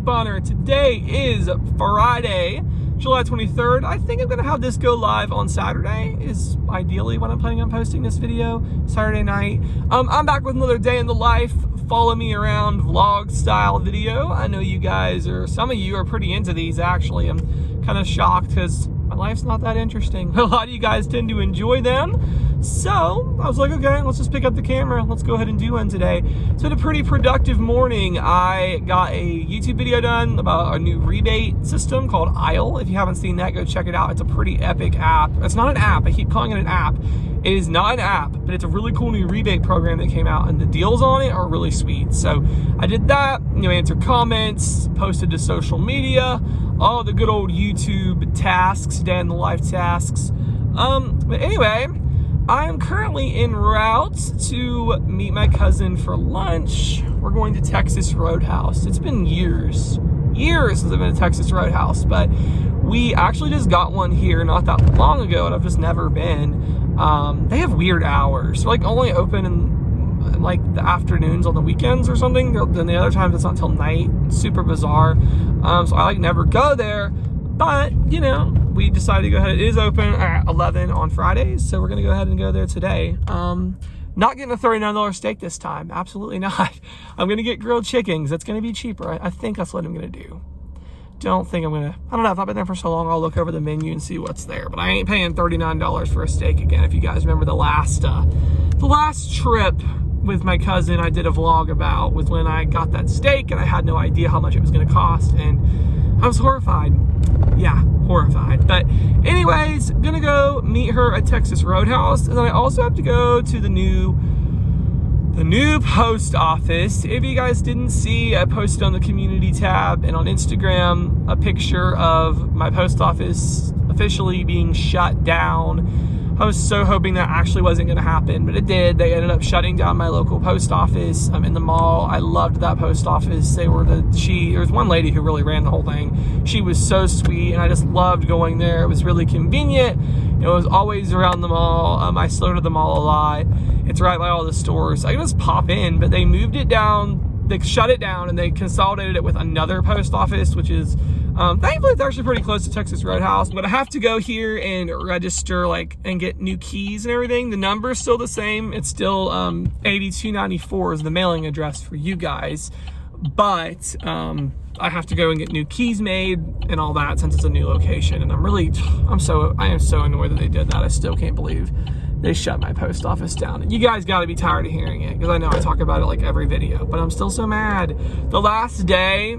Bonner. Today is Friday, July 23rd. I think I'm going to have this go live on Saturday, is ideally when I'm planning on posting this video, Saturday night. I'm back with another day in the life, follow me around vlog style video. I know you guys some of you are pretty into these actually. I'm kind of shocked because my life's not that interesting. A lot of you guys tend to enjoy them. So I was like, okay, let's just pick up the camera. Let's go ahead and do one today. It's been a pretty productive morning. I got a YouTube video done about a new rebate system called Aisle. If you haven't seen that, go check it out. It's a pretty epic app. It's not an app. I keep calling it an app. It is not an app, but it's a really cool new rebate program that came out, and the deals on it are really sweet. So I did that, answered comments, posted to social media, all the good old YouTube tasks, day in the life tasks. But anyway, I am currently en route to meet my cousin for lunch. We're going to Texas Roadhouse. It's been years since I've been to Texas Roadhouse, but we actually just got one here not that long ago, and I've just never been. They have weird hours. They're like only open in like the afternoons on the weekends or something. Then the other times it's not until night. Super bizarre. So I never go there. But, we decided to go ahead. It is open at 11 on Fridays, so we're going to go ahead and go there today. Not getting a $39 steak this time. Absolutely not. I'm going to get grilled chickens. That's going to be cheaper. I think that's what I'm going to do. I don't know. If I've been there for so long, I'll look over the menu and see what's there. But I ain't paying $39 for a steak again. If you guys remember the last trip with my cousin I did a vlog about was when I got that steak and I had no idea how much it was going to cost. And I was horrified. Yeah, horrified. But anyways, gonna go meet her at Texas Roadhouse, and then I also have to go to the new post office. If you guys didn't see, I posted on the community tab and on Instagram a picture of my post office officially being shut down. I was so hoping that actually wasn't going to happen, but it did. They ended up shutting down my local post office. I'm in the mall. I loved that post office. There was one lady who really ran the whole thing. She was so sweet, and I just loved going there. It was really convenient. It was always around the mall. I slowed to the mall a lot. It's right by all the stores. I can just pop in, but they moved it down. They shut it down, and they consolidated it with another post office, which is thankfully it's actually pretty close to Texas Roadhouse. But I have to go here and register and get new keys and everything. The number's still the same. It's still 8294 is the mailing address for you guys. But I have to go and get new keys made and all that since it's a new location. And I am so annoyed that they did that. I still can't believe they shut my post office down. And you guys got to be tired of hearing it, because I know I talk about it like every video, but I'm still so mad. The last day,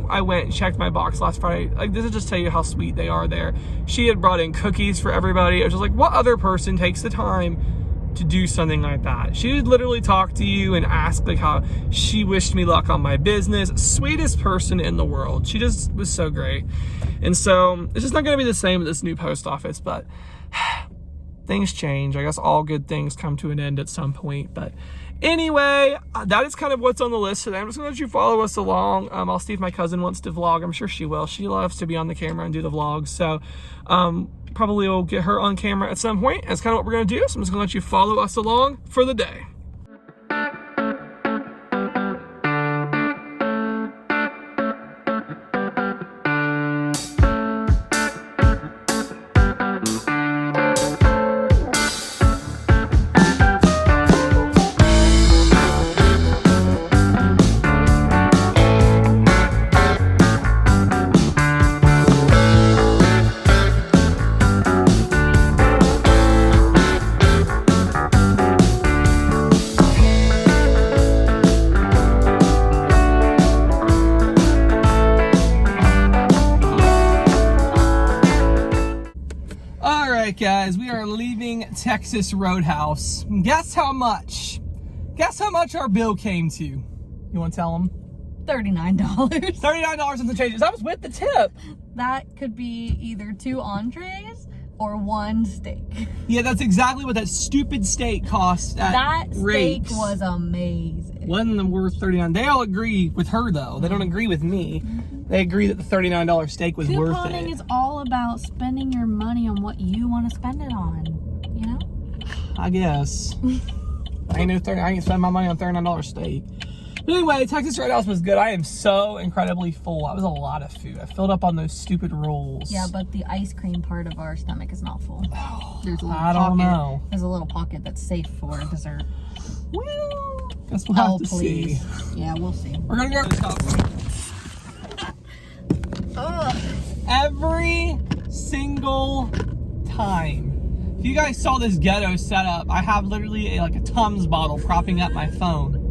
I went and checked my box last Friday. This is just tell you how sweet they are there. She had brought in cookies for everybody. I was just like, what other person takes the time to do something like that? She would literally talk to you and ask how she wished me luck on my business. Sweetest person in the world. She just was so great. And so it's just not going to be the same with this new post office, but things change. I guess all good things come to an end at some point. But anyway, that is kind of what's on the list today. I'm just gonna let you follow us along. I'll see if my cousin wants to vlog. I'm sure she will. She loves to be on the camera and do the vlogs. So probably will get her on camera at some point. That's kind of what we're gonna do. So I'm just gonna let you follow us along for the day. Guys, we are leaving Texas Roadhouse. Guess how much our bill came to? You want to tell them? $39. $39 and the changes. That was with the tip. That could be either 2 entrees or 1 steak. Yeah, that's exactly what that stupid steak cost at That Rake's. steak was amazing. Wasn't worth $39. They all agree with her though. They don't agree with me. They agree that the $39 steak was worth it. Couponing is all about spending your money on what you want to spend it on, you know? I guess. I ain't spending my money on $39 steak. But anyway, Texas Roadhouse was good. I am so incredibly full. That was a lot of food. I filled up on those stupid rolls. Yeah, but the ice cream part of our stomach is not full. There's a little I don't know. There's a little pocket that's safe for dessert. Well, guess we'll have to see. Yeah, we'll see. We're gonna go. Every single time. If you guys saw this ghetto setup, I have literally like a Tums bottle propping up my phone.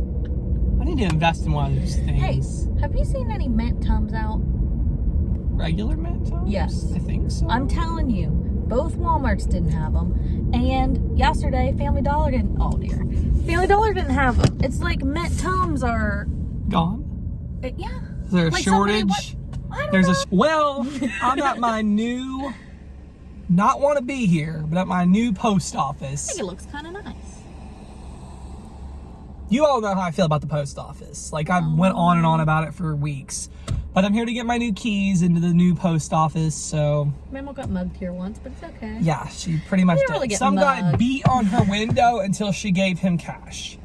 I need to invest in one of those things. Hey, have you seen any mint Tums out? Regular mint Tums? Yes. I think so. I'm telling you, both Walmarts didn't have them. And yesterday, Family Dollar didn't. Oh, dear. Family Dollar didn't have them. It's like mint Tums are... Gone? Yeah. Is there a like shortage? I don't There's know. Well, I'm at my new... Not want to be here, but at my new post I office. think it looks kind of nice. You all know how I feel about the post office. Like, I went on and on about it for weeks. But I'm here to get my new keys into the new post office, so... Memo got mugged here once, but it's okay. Yeah, she pretty much didn't did. really get Some guy mugged. beat on her window until she gave him cash.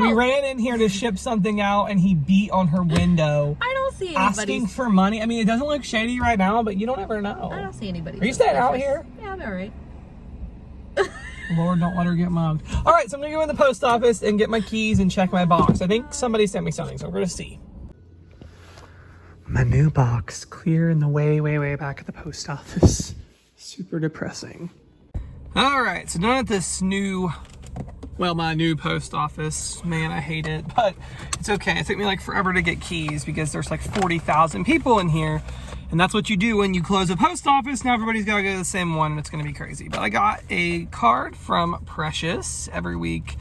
We ran in here to ship something out, and he beat on her window. I don't see anybody. Asking for money. I mean, it doesn't look shady right now, but you don't ever know. I don't see anybody. Are you staying out here? Yeah, I'm alright. Lord, don't let her get mugged. All right, so I'm going to go in the post office and get my keys and check my box. I think somebody sent me something, so we're going to see. My new box, clear in the way back at the post office. Super depressing. All right, so now at this new... Well, my new post office, man, I hate it, but it's okay. It took me like forever to get keys because there's like 40,000 people in here. And that's what you do when you close a post office. Now everybody's got to go to the same one and it's going to be crazy. But I got a card from Precious every week.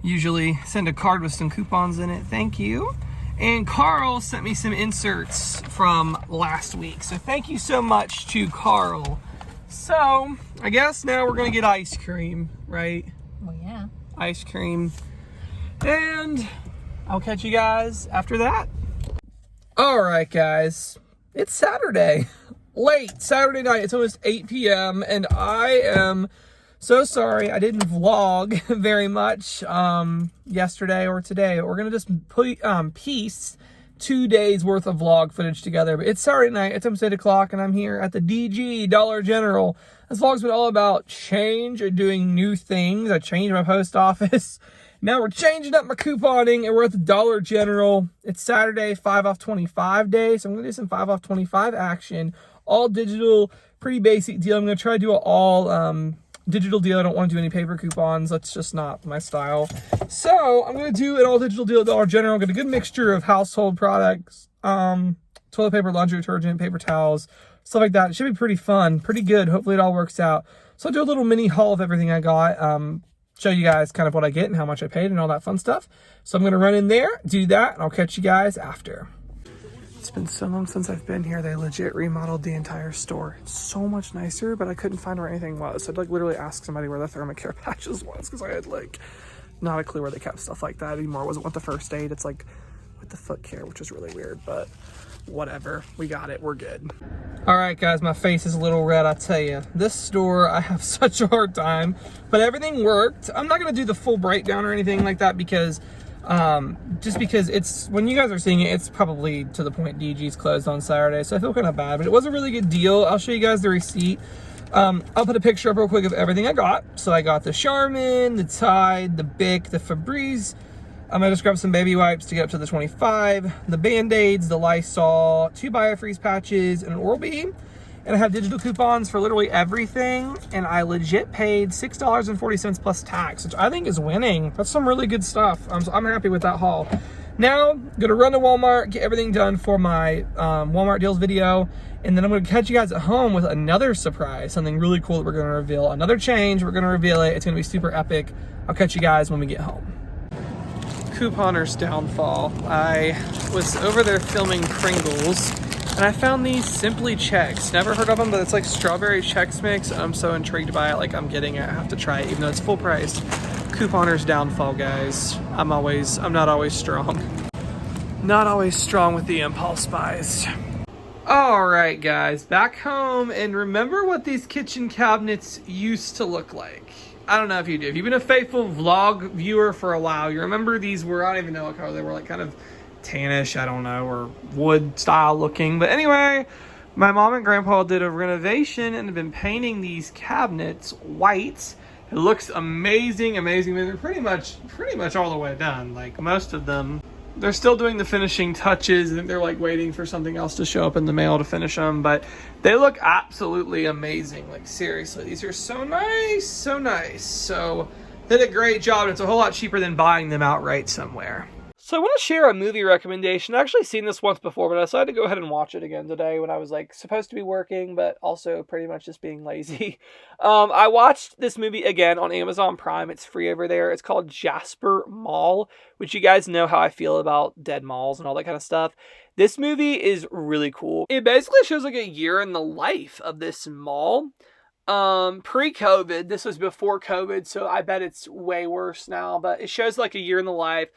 Usually send a card with some coupons in it. Thank you. And Carl sent me some inserts from last week. So thank you so much to Carl. So I guess now we're going to get ice cream, right? Well, yeah. Ice cream, and I'll catch you guys after that. All right, guys, it's Saturday, late Saturday night. It's almost 8 p.m. and I am so sorry I didn't vlog very much yesterday or today. We're gonna just put piece 2 days worth of vlog footage together. But it's Saturday night, it's almost 8 o'clock, and I'm here at the DG Dollar General. This vlog's been all about change or doing new things. I changed my post office. Now we're changing up my couponing, and we're at the Dollar General. It's Saturday, 5 off 25 day, so I'm gonna do some 5 off 25 action. All digital, pretty basic deal. I'm gonna try to do an all digital deal. I don't want to do any paper coupons. That's just not my style. So I'm gonna do an all digital deal at Dollar General. Get a good mixture of household products, toilet paper, laundry detergent, paper towels, stuff like that. It should be pretty fun, pretty good. Hopefully it all works out. So I'll do a little mini haul of everything I got. Show you guys kind of what I get and how much I paid and all that fun stuff. So I'm gonna run in there, do that, and I'll catch you guys after. It's been so long since I've been here. They legit remodeled the entire store. It's so much nicer, but I couldn't find where anything was. So I'd like literally ask somebody where the thermocare patches was, because I had like not a clue where they kept stuff like that anymore. It wasn't with the first aid. It's like with the foot care, which is really weird, but whatever. We got it. We're good. All right, guys, my face is a little red. I tell you, this store, I have such a hard time, but everything worked. I'm not going to do the full breakdown or anything like that because just because it's, when you guys are seeing it, it's probably to the point DG's closed on Saturday, so I feel kind of bad, but it was a really good deal. I'll show you guys the receipt. I'll put a picture up real quick of everything I got. So I got the Charmin, the Tide, the Bic, the Febreze. I just grabbed some baby wipes to get up to the 25, the Band-Aids, the Lysol, 2 Biofreeze patches, and an Oral-B. And I have digital coupons for literally everything, and I legit paid $6.40 plus tax, which I think is winning. That's some really good stuff. I'm happy with that haul. Now, I'm gonna run to Walmart, get everything done for my Walmart deals video, and then I'm gonna catch you guys at home with another surprise, something really cool that we're gonna reveal. Another change, we're gonna reveal it. It's gonna be super epic. I'll catch you guys when we get home. Couponer's downfall. I was over there filming Pringles, and I found these Simply Chex. Never heard of them, but it's like strawberry Chex Mix. I'm so intrigued by it, like I'm getting it. I have to try it, even though it's full price. Couponer's downfall, guys. I'm not always strong. Not always strong with the impulse buys. All right, guys, back home, and remember what these kitchen cabinets used to look like. I don't know if you do. If you've been a faithful vlog viewer for a while, you remember these were, I don't even know what color they were, like kind of tannish, I don't know, or wood style looking. But anyway, my mom and grandpa did a renovation and have been painting these cabinets white. It looks amazing, amazing. They're pretty much all the way done. Like most of them, they're still doing the finishing touches. I think they're like waiting for something else to show up in the mail to finish them, but they look absolutely amazing. Like seriously, these are so nice, so nice. So they did a great job, and it's a whole lot cheaper than buying them outright somewhere. So I want to share a movie recommendation. I've actually seen this once before, but I decided to go ahead and watch it again today when I was like supposed to be working, but also pretty much just being lazy. I watched this movie again on Amazon Prime. It's free over there. It's called Jasper Mall, which you guys know how I feel about dead malls and all that kind of stuff. This movie is really cool. It basically shows like a year in the life of this mall. Pre-COVID, this was before COVID, so I bet it's way worse now, but it shows like a year in the life.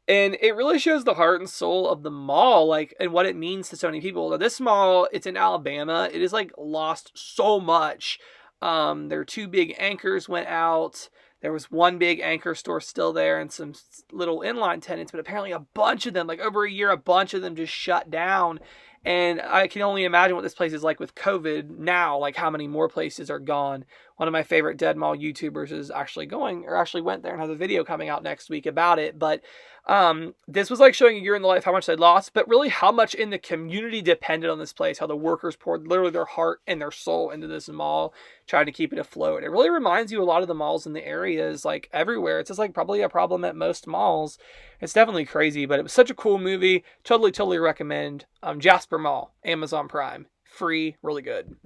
And it really shows the heart and soul of the mall, like, and what it means to so many people. Now, this mall, it's in Alabama. It is like lost so much. Their 2 big anchors went out. There was 1 big anchor store still there and some little inline tenants, but apparently a bunch of them, like over a year, a bunch of them just shut down. And I can only imagine what this place is like with COVID now, like how many more places are gone. One of my favorite dead mall YouTubers is actually went there and has a video coming out next week about it. But this was like showing a year in the life how much they lost, but really how much in the community depended on this place, how the workers poured literally their heart and their soul into this mall, trying to keep it afloat. It really reminds you a lot of the malls in the areas, like everywhere. It's just like probably a problem at most malls. It's definitely crazy, but it was such a cool movie. Totally recommend. Jasper Mall, Amazon Prime, free, really good.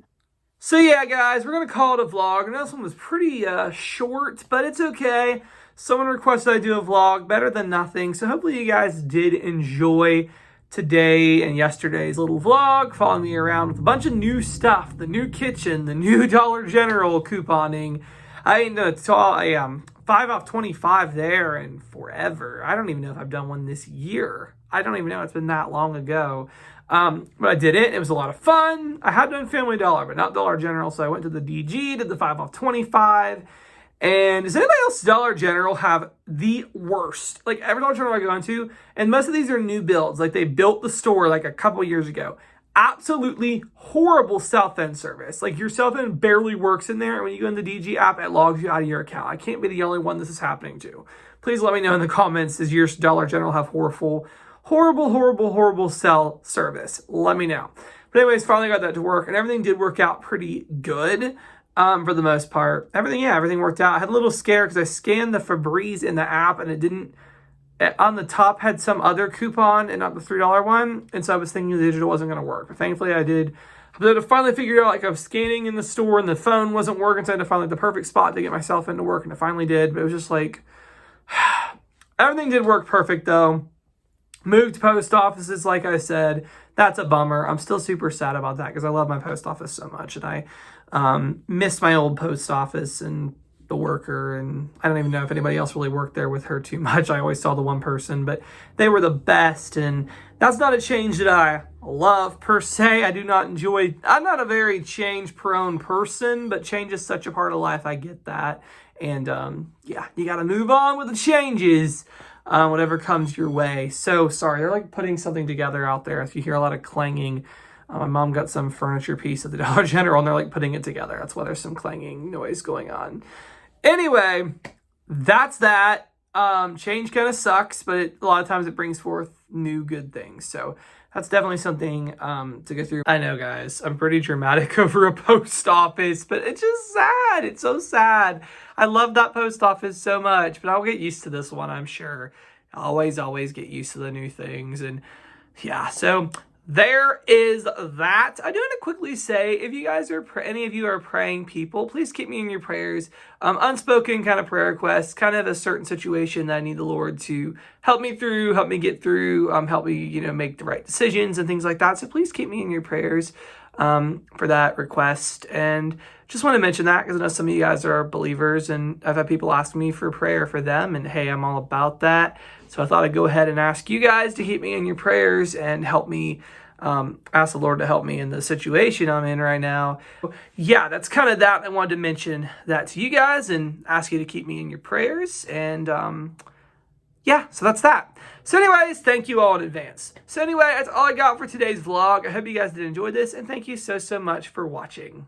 So yeah, guys, we're gonna call it a vlog. I know this one was pretty short, but it's okay. Someone requested I do a vlog, better than nothing. So hopefully you guys did enjoy today and yesterday's little vlog, following me around with a bunch of new stuff, the new kitchen, the new Dollar General couponing. I saw a 5 off 25 there and forever. I don't even know if I've done one this year. I don't even know. It's been that long ago. But I did it. It was a lot of fun. I had done Family Dollar, but not Dollar General. So I went to the DG, did the 5 off 25. And does anybody else Dollar General have the worst? Like every Dollar General I go into, and most of these are new builds. Like they built the store like a couple years ago. Absolutely horrible South End service. Like your South End barely works in there. And when you go in the DG app, it logs you out of your account. I can't be the only one this is happening to. Please let me know in the comments, does your Dollar General have horrible cell service? Let me know. But anyways, finally got that to work, and everything did work out pretty good for the most part. Everything worked out. I had a little scare because I scanned the Febreze in the app, and it didn't, on the top had some other coupon and not the $3 one, and so I was thinking the digital wasn't going to work. But thankfully I did. I was able to finally figure out, like I was scanning in the store and the phone wasn't working, so I had to find like the perfect spot to get myself into work, and it finally did. But it was just like, everything did work perfect though. Moved post offices, like I said. That's a bummer. I'm still super sad about that because I love my post office so much, and I missed my old post office and the worker, and I don't even know if anybody else really worked there with her too much. I always saw the one person, but they were the best, and that's not a change that I love per se. I'm not a very change-prone person, but change is such a part of life. I get that, and you got to move on with the changes. Whatever comes your way. So sorry, they're like putting something together out there. If you hear a lot of clanging, my mom got some furniture piece at the Dollar General and they're like putting it together. That's why there's some clanging noise going on. Anyway, that's that. Change kind of sucks, but a lot of times it brings forth new good things. So that's definitely something to go through. I know, guys, I'm pretty dramatic over a post office, but it's just sad. It's so sad. I love that post office so much, but I'll get used to this one, I'm sure. Always get used to the new things. And yeah, so there is that. I do want to quickly say, if you guys are, any of you are praying people, please keep me in your prayers. Unspoken kind of prayer requests, kind of a certain situation that I need the Lord to help me through, help me get through, help me, make the right decisions and things like that. So please keep me in your prayers for that request. And just want to mention that because I know some of you guys are believers, and I've had people ask me for prayer for them, and hey, I'm all about that. So I thought I'd go ahead and ask you guys to keep me in your prayers and help me ask the Lord to help me in the situation I'm in right now. Yeah, that's kind of that. I wanted to mention that to you guys and ask you to keep me in your prayers. And yeah, so that's that. So anyways, thank you all in advance. So anyway, that's all I got for today's vlog. I hope you guys did enjoy this, and thank you so much for watching.